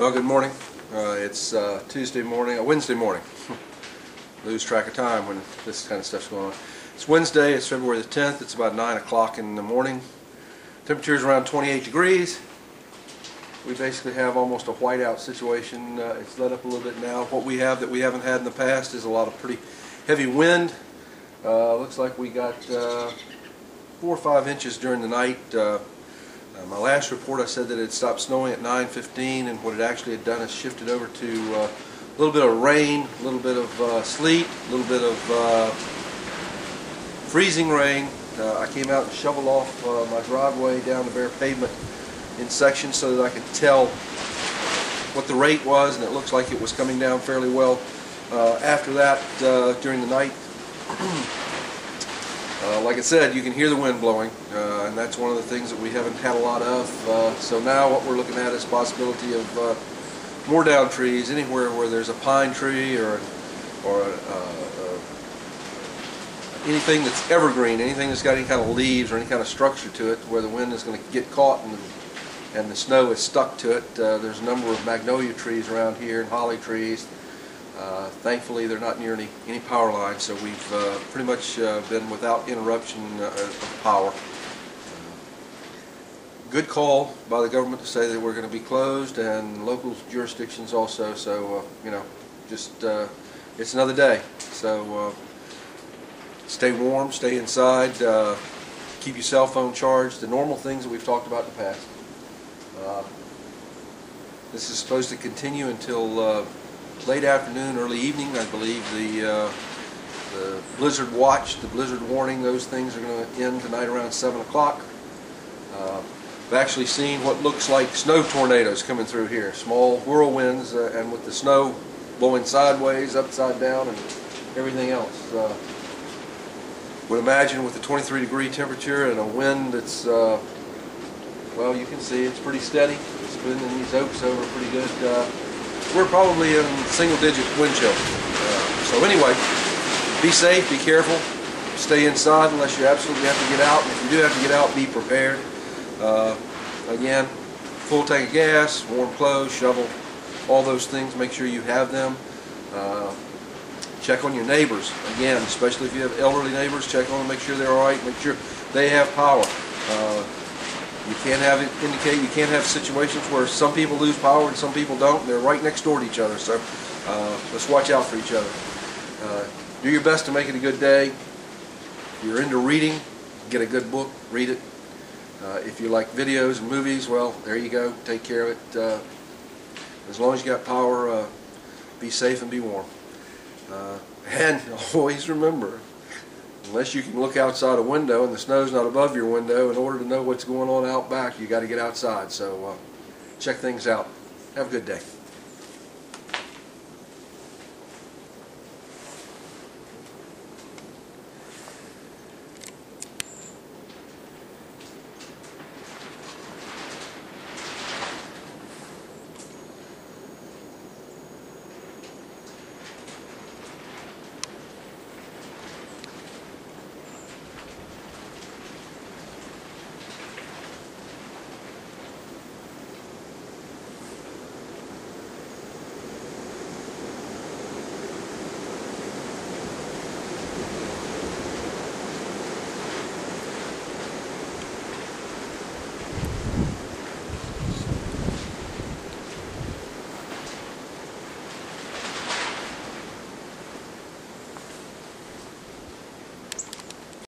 Well, good morning. It's Tuesday morning, Wednesday morning. Lose track of time when this kind of stuff's going on. It's Wednesday, it's February the 10th, it's about 9 o'clock in the morning. Temperature is around 28 degrees. We basically have almost a whiteout situation. It's let up a little bit now. What we have that we haven't had in the past is a lot of pretty heavy wind. Looks like we got 4 or 5 inches during the night. My last report I said that it stopped snowing at 9:15, and what it actually had done is shifted over to a little bit of rain, a little bit of sleet, a little bit of freezing rain. I came out and shoveled off my driveway down the bare pavement in sections so that I could tell what the rate was, and it looks like it was coming down fairly well. After that, during the night, like I said, you can hear the wind blowing, and that's one of the things that we haven't had a lot of. So now what we're looking at is possibility of more down trees anywhere where there's a pine tree or anything that's evergreen, anything that's got any kind of leaves or any kind of structure to it, where the wind is going to get caught and the snow is stuck to it. There's a number of magnolia trees around here and holly trees. Thankfully, they're not near any power lines, so we've pretty much been without interruption of power. Good call by the government to say that we're going to be closed, and local jurisdictions also. So you know, just it's another day. So stay warm, stay inside, keep your cell phone charged. The normal things that we've talked about in the past. This is supposed to continue until late afternoon, early evening. I believe the blizzard watch, the blizzard warning, those things are going to end tonight around 7 o'clock. I've actually seen what looks like snow tornadoes coming through here, small whirlwinds, and with the snow blowing sideways, upside down, and everything else. Would imagine with a 23-degree temperature and a wind that's, well, you can see it's pretty steady. It's bending these oaks over pretty good. We're probably in single-digit wind chill. So anyway, be safe, be careful, stay inside unless you absolutely have to get out. And if you do have to get out, be prepared. Again, full tank of gas, warm clothes, shovel, all those things. Make sure you have them. Check on your neighbors. Again, especially if you have elderly neighbors, check on them, make sure they're all right, make sure they have power. You can't have situations where some people lose power and some people don't, and they're right next door to each other. So let's watch out for each other. Do your best to make it a good day. If you're into reading, get a good book, read it. If you like videos and movies, well, there you go. Take care of it. As long as you got power, be safe and be warm. And always remember, unless you can look outside a window and the snow's not above your window, in order to know what's going on out back, you got to get outside. So check things out. Have a good day.